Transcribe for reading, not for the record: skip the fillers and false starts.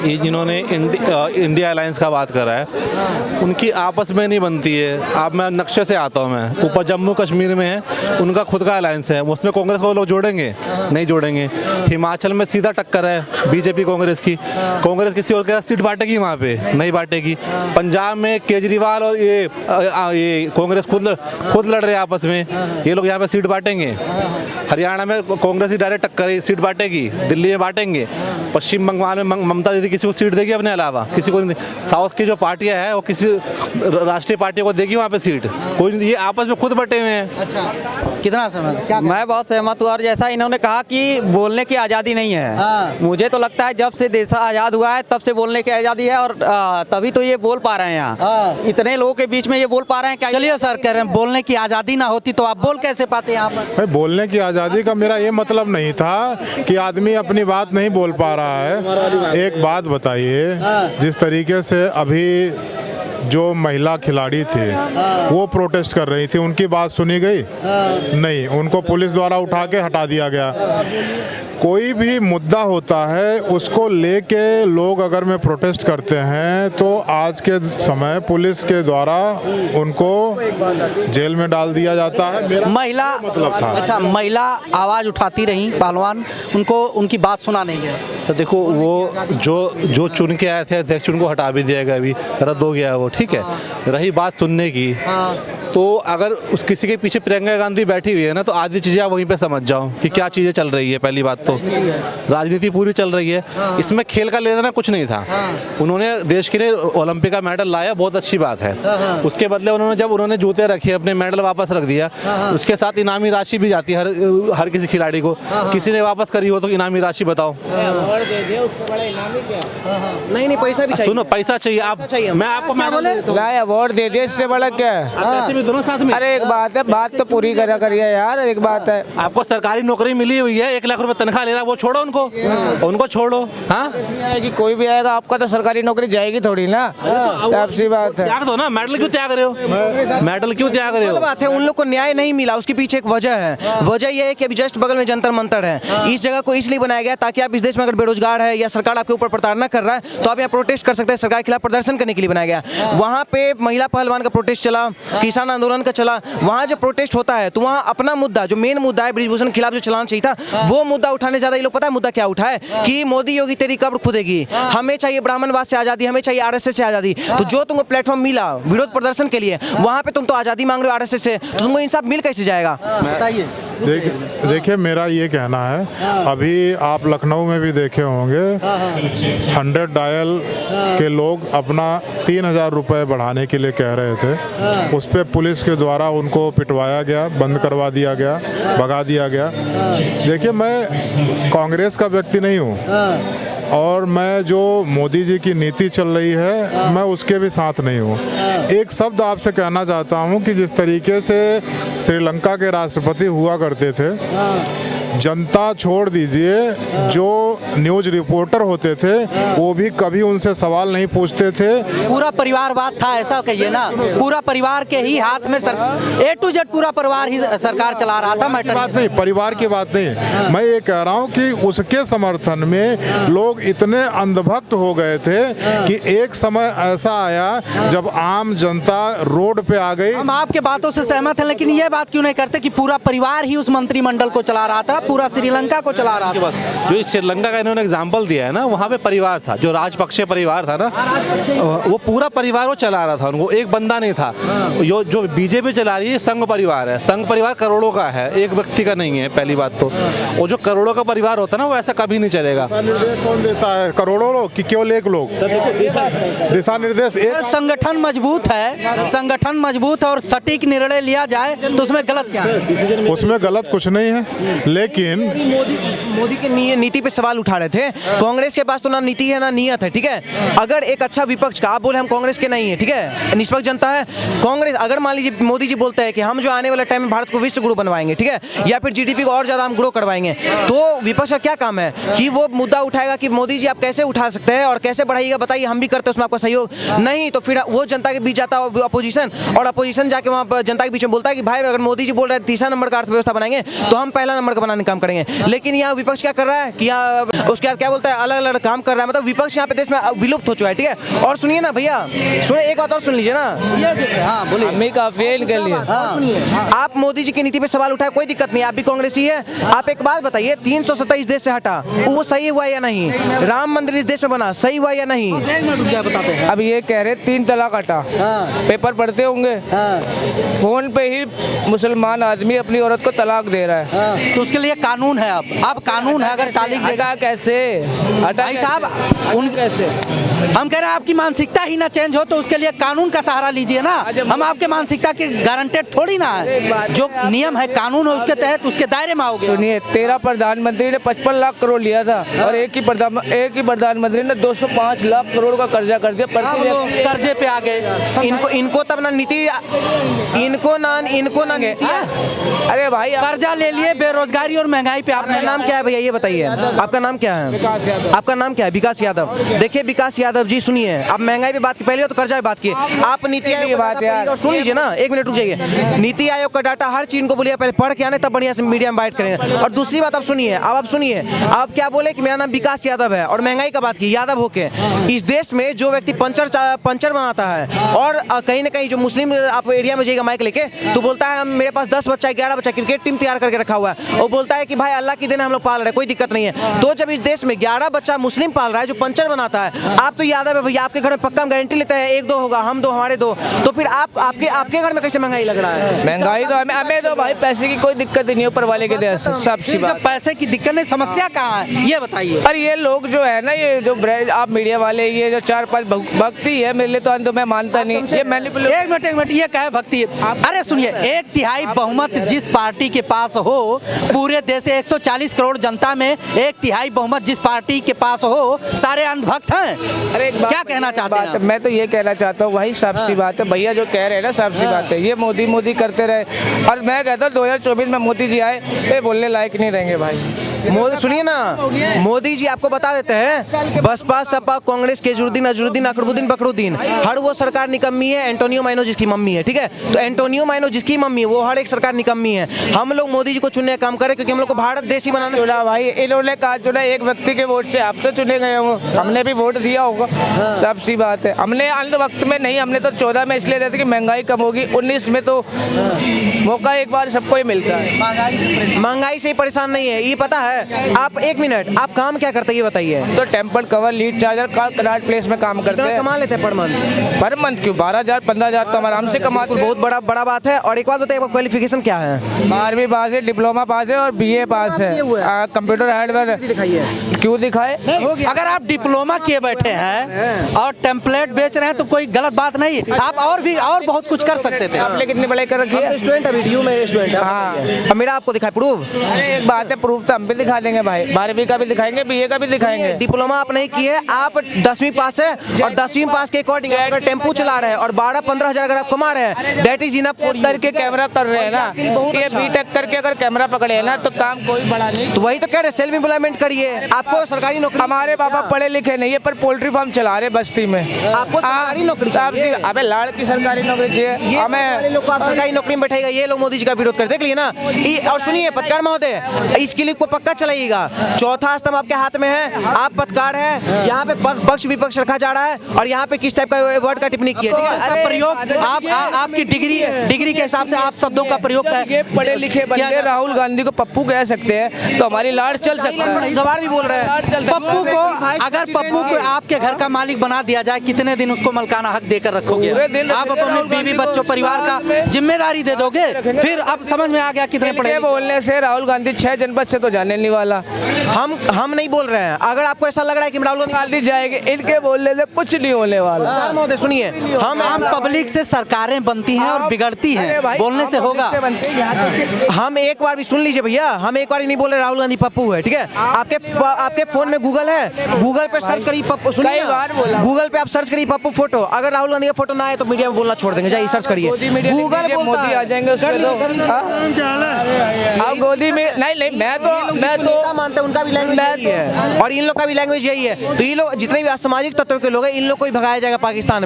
ये जिन्होंने India alliance का बात करा है, उनकी आपस में नहीं बनती है। अब मैं नक्शे से आता हूँ, मैं ऊपर जम्मू कश्मीर में है, उनका खुद का अलायंस है, उसमें कांग्रेस को लोग जोड़ेंगे नहीं जोड़ेंगे। हिमाचल में सीधा टक्कर है बीजेपी कांग्रेस की, कांग्रेस किसी और के साथ सीट बांटेगी वहाँ पे नहीं बांटेगी। पंजाब में केजरीवाल और ये कांग्रेस खुद लड़ रहे हैं आपस में, ये लोग यहाँ पे सीट बांटेंगे। हरियाणा में कांग्रेस ही डायरेक्ट टक्कर सीट बांटेगी, दिल्ली में बांटेंगे। पश्चिम बंगाल में ममता दीदी किसी को सीट देगी अपने अलावा, किसी को नहीं। साउथ की जो पार्टियां हैं वो किसी राष्ट्रीय पार्टी को देगी वहाँ पे सीट, कोई नहीं। ये आपस में खुद बटे हुए हैं। अच्छा, कितना सहमत? क्या मैं बहुत सहमत हूँ। और जैसा इन्होंने कहा कि बोलने की आज़ादी नहीं है, मुझे तो लगता है जब से देश आज़ाद हुआ है तब से बोलने की आज़ादी है, और तभी तो ये बोल पा रहे हैं यहाँ, इतने लोगों के बीच में ये बोल पा रहे हैं। क्या चलिए सर, कह रहे हैं बोलने की आज़ादी ना होती तो आप बोल कैसे पाते यहाँ पर? बोलने की आज़ादी का मेरा ये मतलब नहीं था कि आदमी अपनी बात नहीं बोल पा रहा है। एक बात बताइए, जिस तरीके से अभी जो महिला खिलाड़ी थे वो प्रोटेस्ट कर रही थी, उनकी बात सुनी गई? नहीं, उनको पुलिस द्वारा उठा के हटा दिया गया। कोई भी मुद्दा होता है उसको लेके लोग अगर में प्रोटेस्ट करते हैं तो आज के समय पुलिस के द्वारा उनको जेल में डाल दिया जाता है। मेरा महिला मतलब था। अच्छा, महिला आवाज उठाती रही, पहलवान, उनको उनकी बात सुना नहीं गया। सर देखो, वो जो चुन के आए थे अध्यक्ष, उनको हटा भी दिया गया, अभी रद्द हो गया वो, ठीक है। रही बात सुनने की, तो अगर उस किसी के पीछे प्रियंका गांधी बैठी हुई है ना, तो आधी चीज़ें आप वहीं पे समझ जाओ कि क्या चीज़ें चल रही है। पहली बात तो राजनीति पूरी चल रही है, इसमें खेल का लेना देना कुछ नहीं था। उन्होंने देश के लिए ओलंपिक का मेडल लाया, बहुत अच्छी बात है। उसके बदले उन्होंने जूते रखे, अपने मेडल वापस रख दिया। उसके साथ इनामी राशि भी जाती है हर किसी खिलाड़ी को। किसी ने वापस करी हो तो इनामी राशि बताओ। नहीं, पैसा भी चाहिए। सुनो, पैसा चाहिए। आप मैं आपको अवार्ड दे दिया, इससे बड़ा क्या है? दोनों साथ में। अरे एक बात है, बात तो पूरी करिए यार। एक बात है, आपको सरकारी नौकरी मिली हुई है, 1 लाख रुपए तनख्वाह ले रहा है, वो छोड़ो उनको छोड़ो। हाँ, कि कोई भी आएगा आपका तो सरकारी नौकरी जाएगी थोड़ी ना, आपसी बात है। त्याग दो ना, मेडल क्यों त्याग रहे हो? मेडल क्यों त्याग रहे हो? बात है, उन लोग को न्याय नहीं मिला, उसके पीछे एक वजह है। वजह यह है कि अभी जस्ट बगल में जंतर मंतर है। इस जगह को इसलिए बनाया गया ताकि आप इस देश में अगर बेरोजगार है या सरकार आपके ऊपर प्रताड़ना कर रहा है तो आप यहाँ प्रोटेस्ट कर सकते हैं। सरकार के खिलाफ प्रदर्शन करने के लिए बनाया गया। वहाँ पे महिला पहलवान का प्रोटेस्ट चला, किसान आंदोलन का चला। वहाँ जब प्रोटेस्ट होता है तो वहाँ अपना मुद्दा, जो मेन मुद्दा है ब्रिजभूषण के खिलाफ जो चलाना चाहिए था, वो मुद्दा उठाने ज्यादा ये लोग, पता है मुद्दा क्या उठाए कि मोदी योगी तेरी कब्र खुदेगी, हमें चाहिए ब्राह्मणवाद से आजादी, हमें चाहिए आरएसएस से आजादी। तो जो तुमको प्लेटफॉर्म मिला विरोध प्रदर्शन के लिए, वहाँ पे तुम तो आजादी मांग रहे हो आरएसएस से, तो तुमको इंसाफ मिल कैसे जाएगा? बताइए। देखिए, मेरा ये कहना है, अभी आप लखनऊ में भी देखे होंगे 100 डायल के लोग अपना 3000 रुपये बढ़ाने के लिए कह रहे थे। उस पर पुलिस के द्वारा उनको पिटवाया गया, बंद करवा दिया गया, भगा दिया गया। देखिए, मैं कांग्रेस का व्यक्ति नहीं हूँ और मैं जो मोदी जी की नीति चल रही है मैं उसके भी साथ नहीं हूँ। एक शब्द आपसे कहना चाहता हूँ कि जिस तरीके से श्रीलंका के राष्ट्रपति हुआ करते थे, जनता छोड़ दीजिए, जो न्यूज़ रिपोर्टर होते थे वो भी कभी उनसे सवाल नहीं पूछते थे। पूरा परिवारवाद था, ऐसा कहिए ना, पूरा परिवार के ही हाथ में A to Z पूरा परिवार ही सरकार चला रहा था। बात नहीं, परिवार की बात नहीं, मैं ये कह रहा हूँ कि उसके समर्थन में लोग इतने अंधभक्त हो गए थे कि एक समय ऐसा आया जब आम जनता रोड पे आ गई। हम आपके बातों से सहमत हैं, लेकिन ये बात क्यों नहीं करते कि पूरा परिवार ही उस मंत्रिमंडल को चला रहा था, पूरा श्रीलंका को चला रहा था। जो श्रीलंका का इन्होंने एग्जाम्पल दिया है ना, वहाँ पे परिवार था, जो राजपक्षे परिवार था ना, वो पूरा परिवार वो चला रहा था, उनको एक बंदा नहीं था। जो बीजेपी चला रही है संघ परिवार है, संघ परिवार करोड़ों का है, एक व्यक्ति का नहीं है, पहली बात तो। और जो करोड़ों का परिवार होता है ना, वो ऐसा कभी नहीं चलेगा। निर्देश कौन देता है? करोड़ों लोग कि केवल एक लोग? दिशा निर्देश एक। संगठन मजबूत है, संगठन मजबूत है और सटीक निर्णय लिया जाए तो उसमें गलत क्या है? उसमें गलत कुछ नहीं है, लेकिन मोदी के नीति पे सवाल उठा रहे थे। कांग्रेस के पास तो ना नीति है ना नियत है, ठीक है। अगर एक अच्छा विपक्ष का, आप बोले हम कांग्रेस के नहीं है, ठीक है, निष्पक्ष जनता है कांग्रेस। अगर मान लीजिए मोदी जी बोलते हैं कि हम जो आने वाले टाइम में भारत को विश्व गुरु बनवाएंगे, ठीक है, या फिर जीडीपी को और ज्यादा हम ग्रो करवाएंगे, तो विपक्ष का क्या काम है कि वो मुद्दा उठाएगा कि मोदी जी आप कैसे उठा सकते हैं और कैसे बढ़ाइएगा, बताइए, हम भी करते हैं उसमें आपका सहयोग नहीं। तो फिर वो जनता के बीच जाता है अपोजिशन, और अपोजिशन जाके वहाँ पर जनता के बीच में बोलता है कि भाई अगर मोदी जी बोल रहे हैं तीसरा नंबर का अर्थव्यवस्था बनाएंगे तो हम पहला नंबर का बनाने का काम करेंगे। लेकिन यहाँ विपक्ष क्या कर रहा है कि यहाँ उसके बाद क्या बोलता है, अलग अलग काम कर रहा है। मतलब विपक्ष यहाँ पे देश में विलुप्त हो चुका है, ठीक है। और सुनिए ना भैया, सुनिए एक बात और सुन लीजिए ना। हाँ बोलिए। अम्मी काफी है इनके लिए। सुनिए, आप मोदी जी की नीति पे सवाल उठाए, कोई दिक्कत नहीं, आप भी कांग्रेसी है। आप एक बात बताइए, 327 देश से हटा, वो सही हुआ या नहीं? राम मंदिर इस देश में बना, सही हुआ या नहीं? क्या बताते हैं? अब ये कह रहे 3 तलाक हटा, पेपर पढ़ते होंगे, फोन पे ही मुसलमान आदमी अपनी औरत को तलाक दे रहा है। तो उसके लिए कानून है। अब कानून है, अगर तालीक देगा हटा कैसे? हटा भाई साहब, उन कैसे? हम कह रहे हैं आपकी मानसिकता ही ना चेंज हो तो उसके लिए कानून का सहारा लीजिए ना। हम आपके मानसिकता के गारंटेड थोड़ी ना है। जो नियम है, कानून है, उसके तहत उसके दायरे में आओगे। सुनिए, 13 प्रधानमंत्री ने 55 लाख करोड़ लिया था और एक ही प्रधानमंत्री ने 205 लाख करोड़ का कर्जा कर दिया। कर्जे पे आ गए। इनको तब ना नीति, इनको ना नीति। अरे भाई, कर्जा ले लिए, बेरोजगारी और महंगाई पे आपका आपने नाम क्या है भैया, ये बताइए, आपका नाम क्या है? आपका नाम क्या है? विकास यादव। देखिए विकास यादव जी, सुनिए, आप महंगाई पे बात की, पहले तो कर्जा पे बात किए। आप नीति आयोग का डाटा पढ़िएगा और सुन लीजिए ना, 1 मिनट रुक जाइए। नीति आयोग का डाटा हर चीज को बोलिए, पहले पढ़ के आने तब बढ़िया से मीडिया में बाइट करेंगे। और दूसरी बात आप सुनिए, अब आप सुनिए, आप क्या बोले कि मेरा नाम विकास यादव है और महंगाई का बात की यादव होके। इस देश में जो व्यक्ति पंचर बनाता है और कहीं ना कहीं जो मुस्लिम आप एरिया में जाइएगा माइक लेके, तो बोलता है मेरे पास 10 बच्चा 11 बच्चा क्रिकेट टीम तैयार करके रखा हुआ है, और बोलता है कि भाई अल्लाह की देन हम लोग पाल रहे हैं, कोई दिक्कत नहीं है। तो जब इस देश में 11 बच्चा मुस्लिम पाल रहा है जो पंचर बनाता है, आप तो यादव है भैया, आपके घर में पक्का गारंटी लेते हैं 1-2 होगा, हम 2 हमारे 2, तो फिर आपके घर में कैसे महंगाई लग रहा है? महंगाई तो हमें तो भाई पैसे की कोई दिक्कत ही नहीं, ऊपर वाले के देश सब सी बात। पैसे की दिक्कत नहीं, समस्या कहाँ है ये बताइए। और ये लोग जो है ना, ये जो आप मीडिया वाले, ये जो 4-5 भक्ति है, मेरे लिए तो अंत मैं मानता नहीं। ये एक मिनट, ये क्या है भक्ति? अरे सुनिए, 1/3 बहुमत जिस पार्टी के पास हो, पूरे देश 140 करोड़ जनता में 1/3 बहुमत जिस पार्टी के पास हो, सारे अंधभक्त हैं। अरे क्या कहना चाहते हैं? मैं तो ये कहना चाहता हूँ भाई, साफ सी बात है भैया, जो कह रहे हैं ना साफ सी बात है, ये मोदी करते रहे। और मैं कहता हूँ 2024 में मोदी जी आए, ये बोलने लायक नहीं रहेंगे भाई। मोदी, सुनिए ना, मोदी जी आपको बता देते हैं, बसपा सपा कांग्रेस केजरीवाल अजरुद्दीन अकबरुद्दीन बकरुद्दीन, हर वो सरकार निकम्मी है, एंटोनियो माइनो जिसकी मम्मी है, ठीक है। तो एंटोनियो माइनो जिसकी मम्मी है, वो हर एक सरकार निकम्मी है। हम लोग मोदी जी को चुनने का काम करें क्योंकि हम लोग को भारत देशी बनाना चुना भाई, इन्होंने कहा चुना, एक व्यक्ति के वोट से आपसे चुने गए हो, हमने भी वोट दिया होगा, सब सी बात है। हमने अंत वक्त में नहीं, हमने तो 14 में इसलिए देते कि महंगाई कम होगी, 19 में तो मौका एक बार सबको ही मिलता है। महंगाई से ही परेशान नहीं है, ये पता है। आप 1 मिनट, आप काम क्या करते हैं ये बताइए? तो temper cover, lead charger, Connaught Place में काम करते हैं। कमा लेते हैं पर मंथ? पर मंथ क्यों, 12,000 15,000 तो हम आराम से कमाते हैं। बहुत बड़ा बात है। और एक बात बताइए, क्वालिफिकेशन क्या है? 12वीं पास है, डिप्लोमा पास है और BA पास है, कंप्यूटर हार्डवेयर। दिखाइए, क्यों दिखाए? अगर आप डिप्लोमा किए बैठे हैं और टेम्पलेट बेच रहे हैं तो कोई गलत बात नहीं, आप और बहुत कुछ कर सकते थे। आपने कितनी पढ़ाई कर रखी है? स्टूडेंट है, वीडियो में स्टूडेंट है। हाँ। अब मेरा आपको दिखाए प्रूफ? अरे एक बात है, प्रूफ तो हम भी दिखा देंगे भाई, 12वीं का भी दिखाएंगे, BA का भी दिखाएंगे। डिप्लोमा आप नहीं किए, आप 10वीं पास है और 10वीं पास के अकॉर्डिंग अगर टेम्पू चला रहे हैं और 12-15 हजार अगर आप कमा रहे हैं, दैट इज इनफ फॉर करके कैमरा कर रहे हैं ना, ये B.Tech करके अगर कैमरा पकड़े है ना तो काम कोई बड़ा नहीं। तो वही तो कह रहे, सेल्फ एम्प्लॉयमेंट करिए, आपको सरकारी नौकरी। हमारे पापा पढ़े लिखे नहीं है पर पोल्ट्री फार्म चला रहे बस्ती में, आपको सरकारी नौकरी चाहिए। अबे लाड़ की सरकारी नौकरी चाहिए हमें। लोग को आप सरकारी नौकरी में बैठाएगा, ये लोग मोदी जी का विरोध कर, देख लिए ना। और सुनिए पत्रकार महोदय, इस क्लिप को पक्का चलाइएगा, चौथा स्तंभ आपके हाथ में है, आप पत्रकार है, यहाँ पे पक्ष विपक्ष रखा जा रहा है और यहाँ पे किस टाइप का वर्ड का टिप्पणी किया, प्रयोग आपकी डिग्री के हिसाब से आप शब्दों का प्रयोग ये पढ़े लिखे बंदे राहुल गांधी को पप्पू कह सकते हैं तो हमारी लाड़ चल सकता है। गवार भी बोल रहे हैं। पप्पू को, अगर पप्पू को आपके घर का मालिक बना दिया जाए, कितने दिन उसको मलकाना हक देकर रखोगे? आप अपने बीवी बच्चों परिवार का जिम्मेदारी दे दोगे? फिर अब समझ में आ गया कितने पढ़े बोलने से राहुल गांधी 6 जनपद से तो जाने नहीं वाला। हम नहीं बोल रहे हैं, अगर आपको ऐसा लग रहा है कि राहुल गांधी जाएंगे, इनके बोलने से कुछ नहीं होने वाला। महोदय सुनिए, हम पब्लिक से सरकारें बनती हैं और बिगड़ती हैं, बोलने से होगा। हम एक बार भी सुन लीजिए भैया, हम एक बार ही नहीं बोल रहे राहुल गांधी पप्पू है, ठीक है। आपके फोन में गूगल है, गूगल पे सर्च करिए पप्पू, सुनिए गूगल पे आप सर्च करिए पप्पू फोटो, अगर राहुल गांधी का फोटो ना आए तो मीडिया में बोलना छोड़ देंगे, जाइए सर्च करिए, गूगल मोदी आ जाएंगे उसमें तो। आप गोदी में नहीं, मैं तो मानते हैं उनका भी लैंग्वेज यही है और इन लोग का भी लैंग्वेज यही है। तो ये लोग जितने भी असामाजिक तत्व के लोग हैं, इन लोग को ही भगाया जाएगा पाकिस्तान में।